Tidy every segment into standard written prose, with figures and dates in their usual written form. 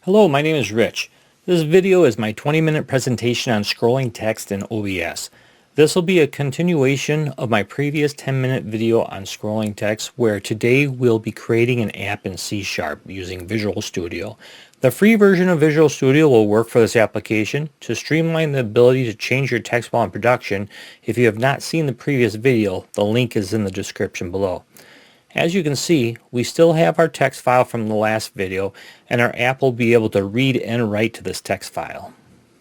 Hello, my name is Rich. This video is my 20-minute presentation on scrolling text in OBS. This will be a continuation of my previous 10-minute video on scrolling text, where today we'll be creating an app in C# using Visual Studio. The free version of Visual Studio will work for this application. To streamline the ability to change your text while in production, if you have not seen the previous video, the link is in the description below. As you can see, we still have our text file from the last video, and our app will be able to read and write to this text file.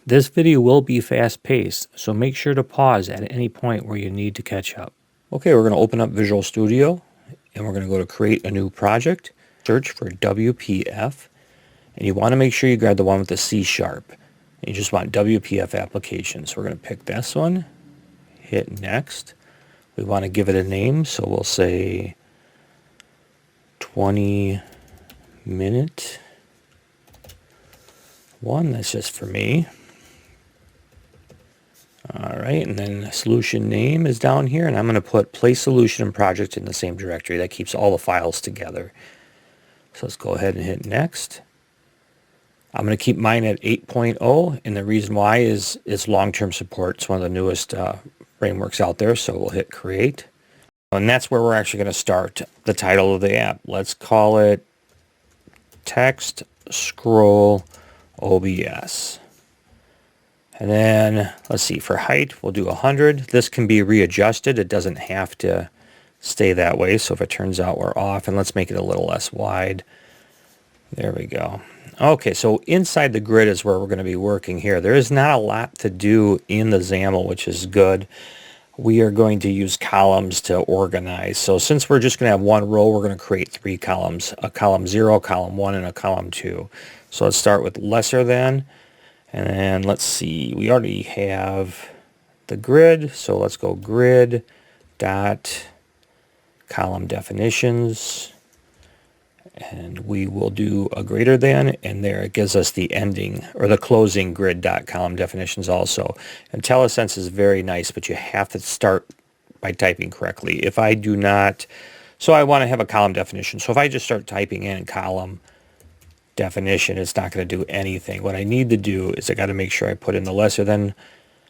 This video will be fast-paced, so make sure to pause at any point where you need to catch up. Okay, we're going to open up Visual Studio, and we're going to go to Create a New Project, search for WPF, and you want to make sure you grab the one with the C#. You just want WPF application, so we're going to pick this one, hit Next. We want to give it a name, so we'll say 20-minute one. That's just for me. Alright, and then the solution name is down here, and I'm going to put place solution and project in the same directory. That keeps all the files together. So let's go ahead and hit Next. I'm going to keep mine at 8.0, and the reason why is it's long-term support. It's one of the newest frameworks out there, so we'll hit Create. And that's where we're actually going to start the title of the app. Let's call it Text Scroll OBS. And then, let's see, for height, we'll do 100. This can be readjusted. It doesn't have to stay that way. So if it turns out we're off, and let's make it a little less wide. There we go. Okay, so inside the grid is where we're going to be working here. There is not a lot to do in the XAML, which is good. We are going to use columns to organize. So since we're just going to have one row, we're going to create 3 columns, a column 0, column 1, and a column 2. So let's start with lesser than, and then let's see, we already have the grid, so let's go grid dot column definitions, and we will do a greater than, and there it gives us the ending or the closing grid dot column definitions also. IntelliSense is very nice, but you have to start by typing correctly. If I do not, so I want to have a column definition. So if I just start typing in column definition, it's not going to do anything. What I need to do is I got to make sure I put in the lesser than,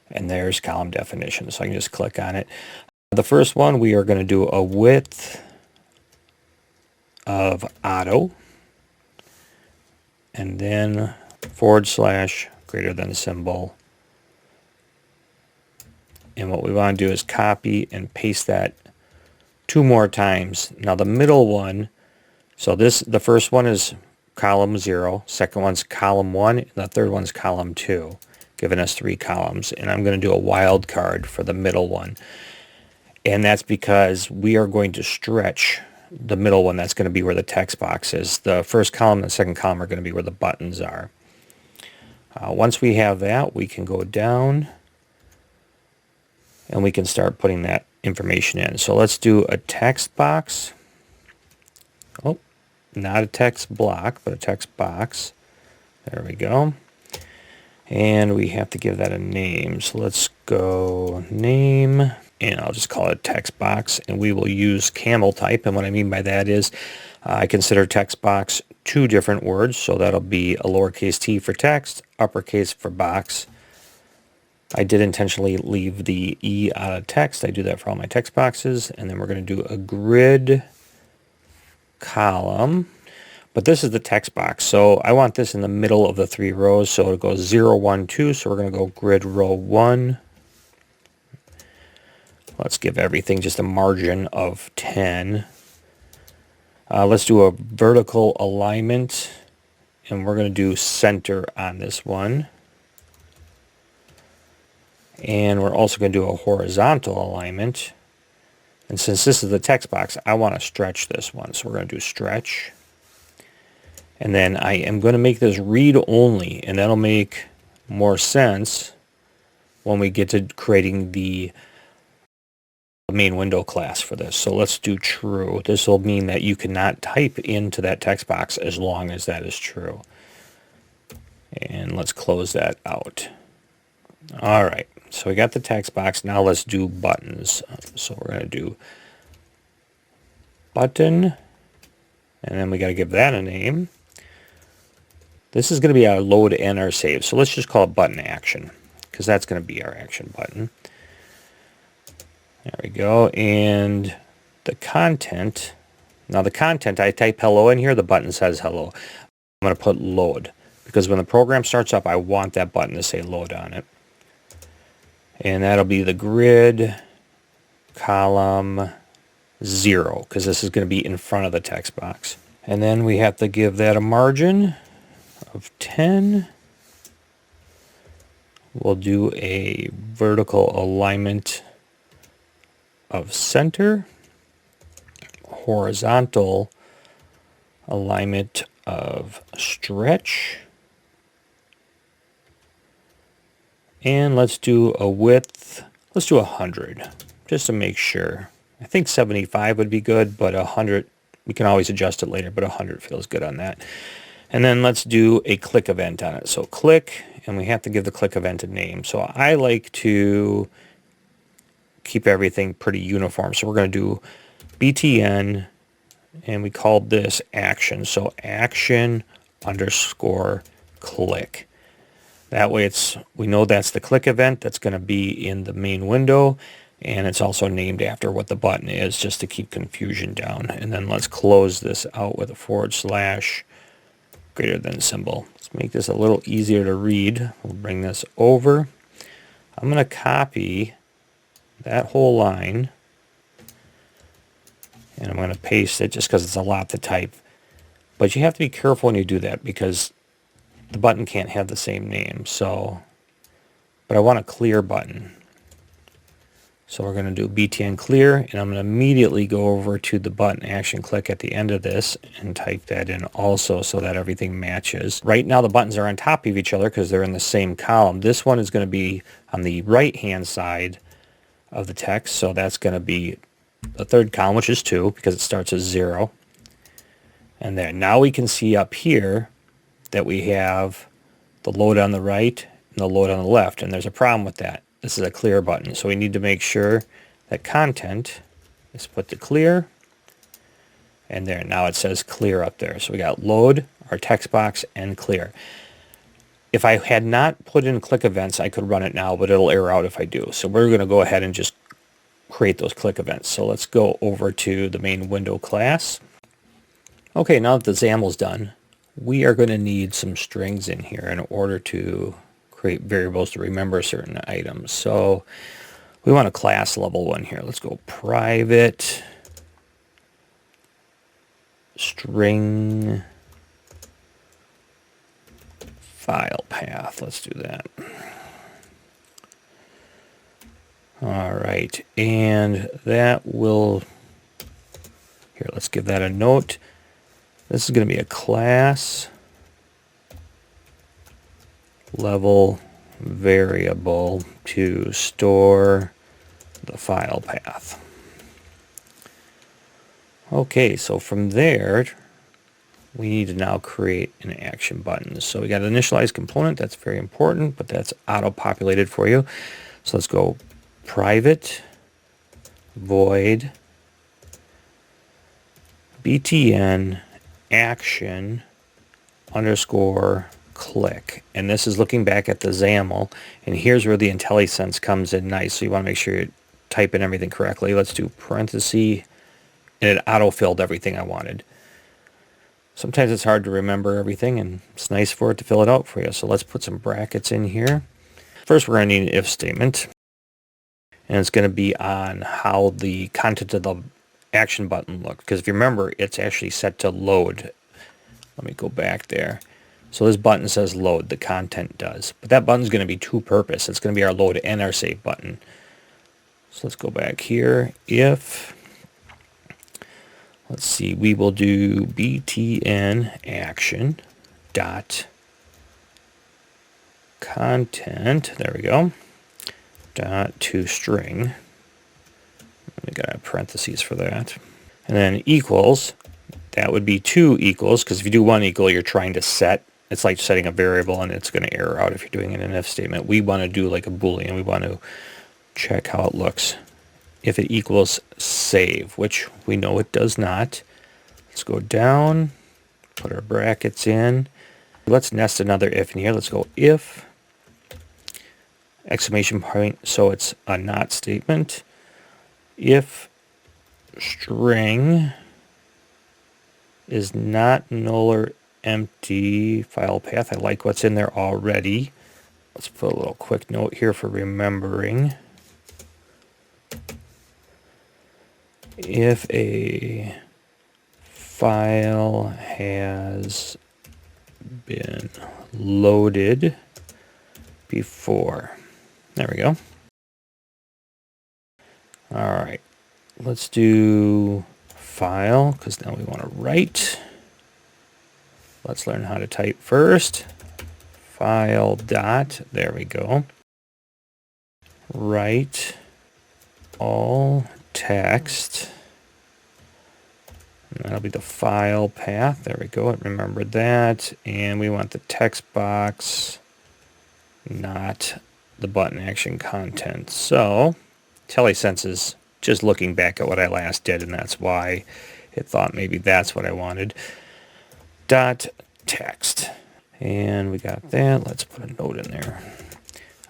and there's column definition. So I can just click on it. The first one, we are going to do a width of auto, and then / greater than symbol, and what we want to do is copy and paste that 2 more times. Now the middle one, so the first one is column 0, second one's column 1, and the third one's column 2, giving us 3 columns. And I'm going to do a wildcard for the middle one, and that's because we are going to stretch the middle one. That's going to be where the text box is. The first column and the second column are going to be where the buttons are. Once we have that, we can go down and we can start putting that information in. So let's do a text box. Oh, not a text block, but a text box. There we go. And we have to give that a name. So let's go name, and I'll just call it text box, and we will use camel type. And what I mean by that is I consider text box 2 different words, so that'll be a lowercase t for text, uppercase for box. I did intentionally leave the E out of text. I do that for all my text boxes. And then we're going to do a grid column. But this is the text box, so I want this in the middle of the 3 rows, so it goes 0, 1, 2, so we're going to go grid row 1. Let's give everything just a margin of 10. Let's do a vertical alignment, and we're going to do center on this one. And we're also going to do a horizontal alignment. And since this is the text box, I want to stretch this one, so we're going to do stretch. And then I am going to make this read only, and that'll make more sense when we get to creating the main window class for this. So let's do true. This will mean that you cannot type into that text box as long as that is true. And let's close that out. All right, so we got the text box. Now let's do buttons. So we're going to do button, and then we got to give that a name. This is going to be our load and our save. So let's just call it button action, because that's going to be our action button. There we go. And the content, now the content, I type hello in here, the button says hello. I'm going to put load, because when the program starts up, I want that button to say load on it. And that'll be the grid column 0, because this is going to be in front of the text box. And then we have to give that a margin of 10. We'll do a vertical alignment of center, horizontal alignment of stretch, and let's do a width, let's do 100 just to make sure. I think 75 would be good, but 100, we can always adjust it later, but 100 feels good on that. And then let's do a click event on it. So click, and we have to give the click event a name. So I like to keep everything pretty uniform. So we're going to do btn, and we called this action. So action underscore click. That way we know that's the click event that's going to be in the main window, and it's also named after what the button is, just to keep confusion down. And then let's close this out with a / greater than symbol. Let's make this a little easier to read. We'll bring this over. I'm going to copy that whole line, and I'm going to paste it just because it's a lot to type. But you have to be careful when you do that, because the button can't have the same name. So, but I want a clear button. So we're going to do btn clear, and I'm going to immediately go over to the button action click at the end of this and type that in also, so that everything matches. Right now the buttons are on top of each other because they're in the same column. This one is going to be on the right hand side of the text, so that's going to be the third column, which is 2, because it starts as 0. And then now we can see up here that we have the load on the right and the load on the left, and there's a problem with that. This is a clear button, so we need to make sure that content is put to clear, and there, now it says clear up there. So we got load, our text box, and clear. If I had not put in click events, I could run it now, but it'll error out if I do. So we're going to go ahead and just create those click events. So let's go over to the main window class. Okay, now that the XAML's done, we are going to need some strings in here in order to create variables to remember certain items. So we want a class level one here. Let's go private string file path. Let's do that. All right, and that will, here, let's give that a note. This is going to be a class level variable to store the file path. Okay, so from there, we need to now create an action button. So we got an initialize component. That's very important, but that's auto-populated for you. So let's go private void btn action underscore click. And this is looking back at the XAML, and here's where the IntelliSense comes in nice. So you want to make sure you type in everything correctly. Let's do parenthesis, and it auto-filled everything I wanted. Sometimes it's hard to remember everything, and it's nice for it to fill it out for you. So let's put some brackets in here. First, we're going to need an if statement, and it's going to be on how the content of the action button looks. Because if you remember, it's actually set to load. Let me go back there. So this button says load, the content does. But that button's going to be two-purpose. It's going to be our load and our save button. So let's go back here. If, let's see, we will do btn action dot content, there we go, dot toString. We got a parentheses for that. And then equals, that would be 2 equals, because if you do 1 equal, you're trying to set. It's like setting a variable, and it's going to error out if you're doing it in an if statement. We want to do like a Boolean. We want to check how it looks. If it equals save, which we know it does not. Let's go down, put our brackets in, Let's nest another if in here. Let's go if, exclamation point, so it's a not statement. If string is not null or empty file path. I like what's in there already. Let's put a little quick note here for remembering. If a file has been loaded before. There we go. All right, let's do file, because now we want to write. Let's learn how to type first. File dot, there we go. Write all text. And that'll be the file path. There we go. I remembered that. And we want the text box, not the button action content. So IntelliSense is just looking back at what I last did, and that's why it thought maybe that's what I wanted. Dot text. And we got that. Let's put a note in there.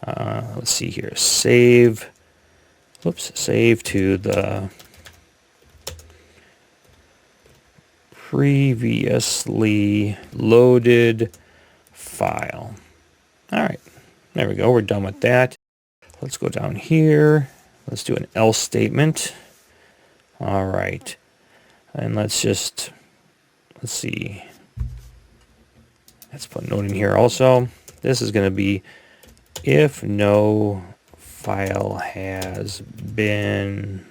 Let's see here. Save. Whoops. Save to the previously loaded file. All right. There we go. We're done with that. Let's go down here. Let's do an else statement. All right. And let's see. Let's put a note in here also. This is going to be if no file has been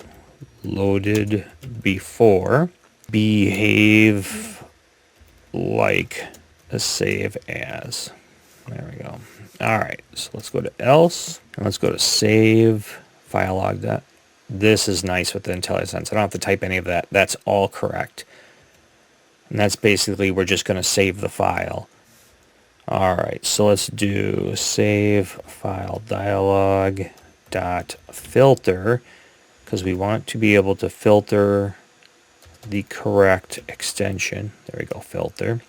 loaded before, behave like a save as. There we go. All right, so let's go to else, and let's go to save file log. This is nice with the IntelliSense. I don't have to type any of that. That's all correct. And that's basically, we're just going to save the file. All right, so let's do save file dialog dot filter, because we want to be able to filter the correct extension. There we go, filter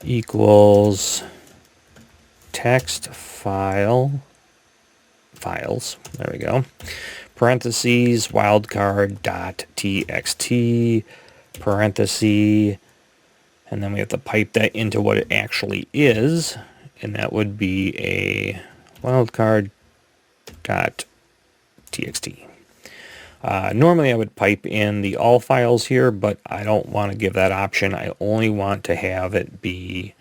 equals text files. There we go. Parentheses wildcard dot txt parenthesis, and then we have to pipe that into what it actually is, and that would be a wildcard dot txt. Normally I would pipe in the all files here, but I don't want to give that option. I only want to have it be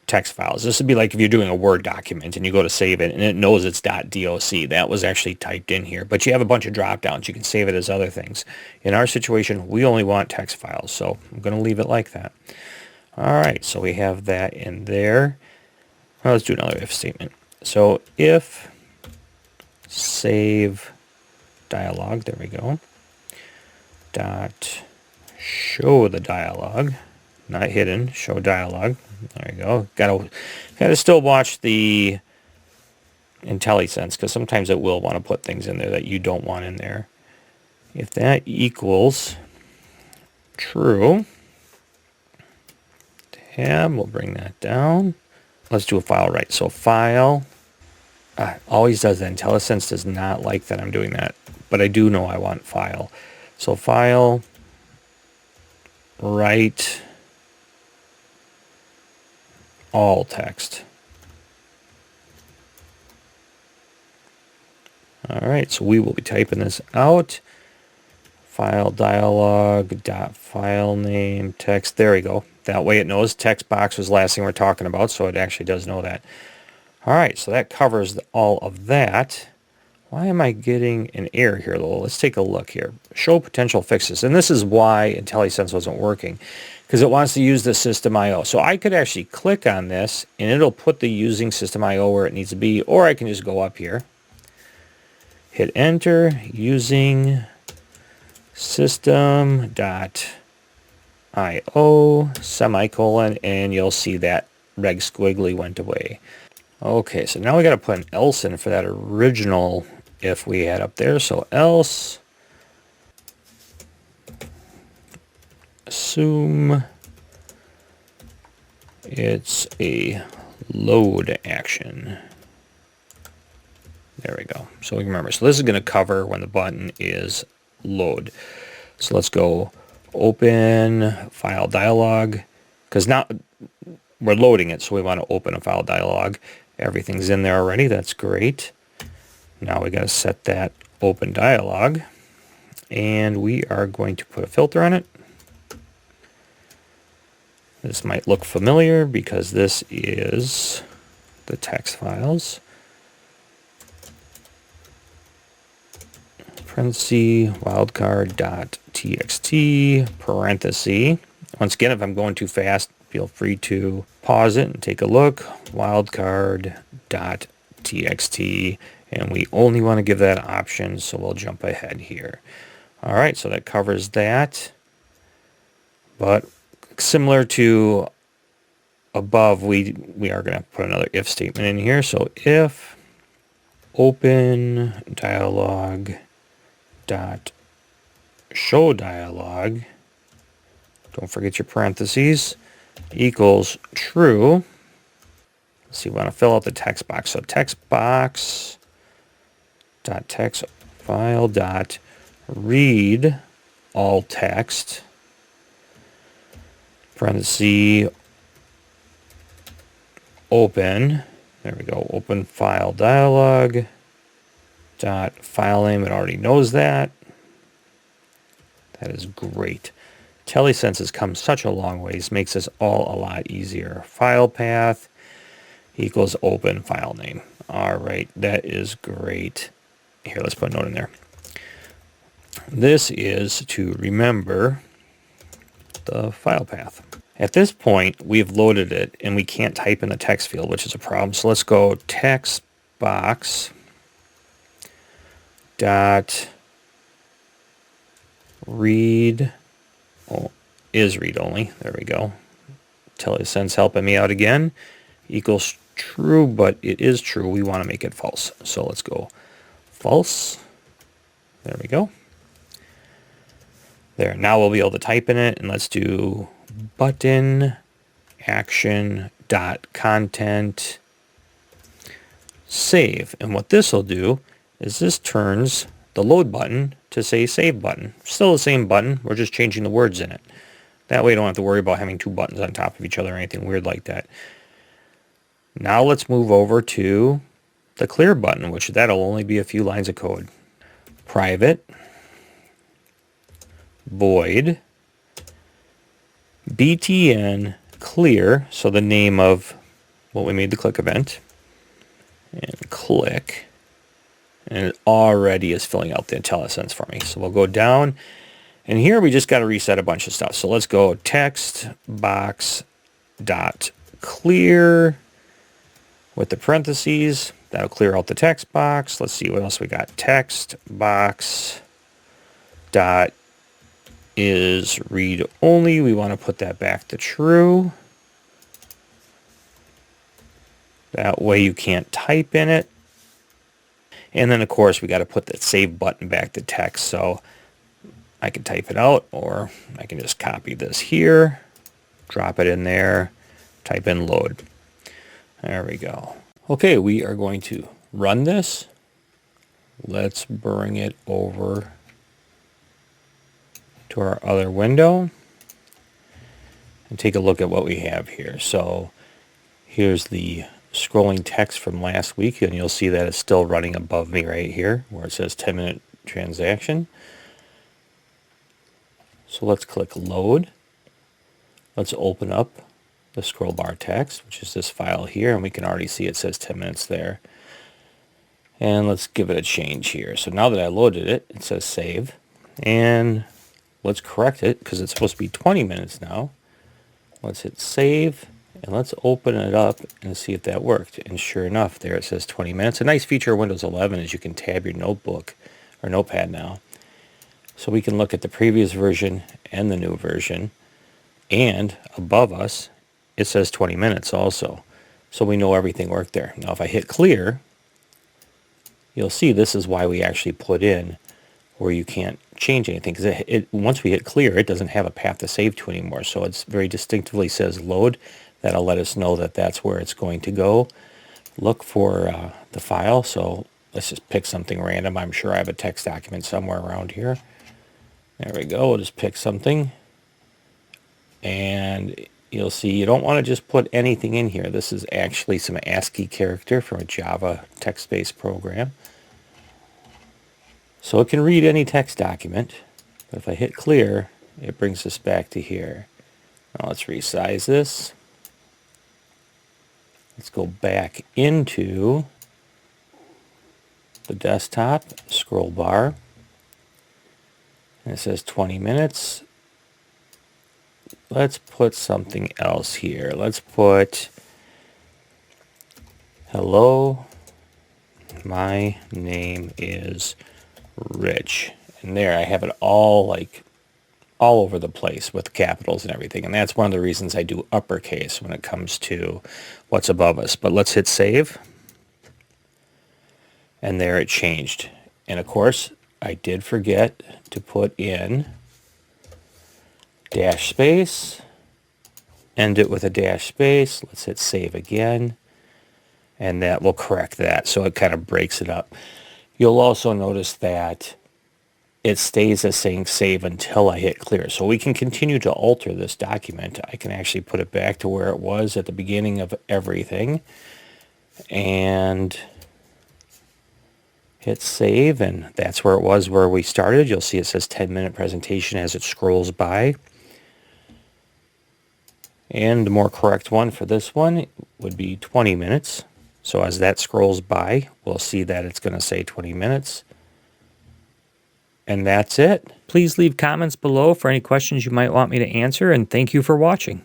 text files. This would be like if you're doing a Word document and you go to save it and it knows it's .doc. That was actually typed in here, but you have a bunch of drop downs. You can save it as other things. In our situation, we only want text files, so I'm going to leave it like that. All right, so we have that in there. Well, let's do another if statement. So if save dialog, there we go, dot show the dialog, not hidden, show dialog. There you go. Gotta still watch the IntelliSense, because sometimes it will want to put things in there that you don't want in there. If that equals true, tab, we'll bring that down. Let's do a file write. So file, always does that. IntelliSense does not like that I'm doing that, but I do know I want file. So file write all text. All right, so we will be typing this out. File dialog dot file name text. There we go. That way it knows text box was the last thing we're talking about, so it actually does know that. All right, so that covers all of that. Why am I getting an error here, though? Let's take a look here. Show potential fixes. And this is why IntelliSense wasn't working, because it wants to use the system IO. So I could actually click on this, and it'll put the using system IO where it needs to be, or I can just go up here, hit enter, using system.io, semicolon, and you'll see that reg squiggly went away. Okay, so now we got to put an else in for that original if we had up there. So else assume It's a load action. There we go. So remember, so this is going to cover when the button is load. So let's go open file dialog, because now we're loading it, so we want to open a file dialog. Everything's in there already. That's great. Now we got to set that open dialog, and we are going to put a filter on it. This might look familiar because this is the text files. Parenthesis, wildcard.txt, parenthesis. Once again, if I'm going too fast, feel free to pause it and take a look. Wildcard.txt, and we only want to give that option, so we'll jump ahead here. All right, so that covers that. But similar to above, we are going to put another if statement in here. So if open dialog dot show dialog, don't forget your parentheses, equals true. Let's see, we want to fill out the text box. So text box dot text file dot read all text, parenthesis, open, there we go, open file dialog dot file name. It already knows that. That is great. IntelliSense has come such a long ways, makes this all a lot easier. File path equals open file name. All right, that is great. Here, let's put a note in there. This is to remember the file path. At this point, we've loaded it and we can't type in the text field, which is a problem. So let's go text box dot read, oh, is read only. There we go. IntelliSense helping me out again. Equals true, but it is true. We want to make it false. So let's go false. There we go. There. Now we'll be able to type in it, and let's do button action dot content save. And what this will do is this turns the load button to say save button. Still the same button, we're just changing the words in it. That way you don't have to worry about having two buttons on top of each other or anything weird like that. Now let's move over to the clear button, which that'll only be a few lines of code. Private void btn clear, so the name of what we made the click event, and click, and it already is filling out the IntelliSense for me. So we'll go down, and here we just got to reset a bunch of stuff. So let's go text box dot clear with the parentheses. That'll clear out the text box. Let's see what else we got. Text box dot is read only. We want to put that back to true. That way you can't type in it. And then of course we got to put the save button back to text, so I can type it out, or I can just copy this here, drop it in there, type in load. There we go. Okay, we are going to run this. Let's bring it over to our other window and take a look at what we have here. So here's the scrolling text from last week, and you'll see that it's still running above me right here where it says 10-minute transaction. So let's click load. Let's open up the scroll bar text, which is this file here, and we can already see it says 10 minutes there. And let's give it a change here. So now that I loaded it, it says save, and let's correct it because it's supposed to be 20 minutes now. Let's hit save, and let's open it up and see if that worked. And sure enough, there it says 20 minutes. A nice feature of Windows 11 is you can tab your notebook or notepad now. So we can look at the previous version and the new version. And above us, it says 20 minutes also. So we know everything worked there. Now if I hit clear, you'll see this is why we actually put in where you can't change anything, because once we hit clear, it doesn't have a path to save to anymore. So it's very distinctively says load. That'll let us know that that's where it's going to go. Look for the file. So let's just pick something random. I'm sure I have a text document somewhere around here. There we go. We'll just pick something. And you'll see you don't want to just put anything in here. This is actually some ASCII character from a Java text-based program. So it can read any text document. But if I hit clear, it brings us back to here. Now let's resize this. Let's go back into the desktop scroll bar. And it says 20 minutes. Let's put something else here. Let's put, hello, my name is Rich. And there I have it all all over the place with capitals and everything. And that's one of the reasons I do uppercase when it comes to what's above us. But let's hit save. And there it changed. And of course, I did forget to put in dash space, end it with a dash space. Let's hit save again. And that will correct that. So it kind of breaks it up. You'll also notice that it stays as saying save until I hit clear. So we can continue to alter this document. I can actually put it back to where it was at the beginning of everything. And hit save, and that's where it was where we started. You'll see it says 10-minute presentation as it scrolls by. And the more correct one for this one would be 20 minutes. So as that scrolls by, we'll see that it's going to say 20 minutes. And that's it. Please leave comments below for any questions you might want me to answer, and thank you for watching.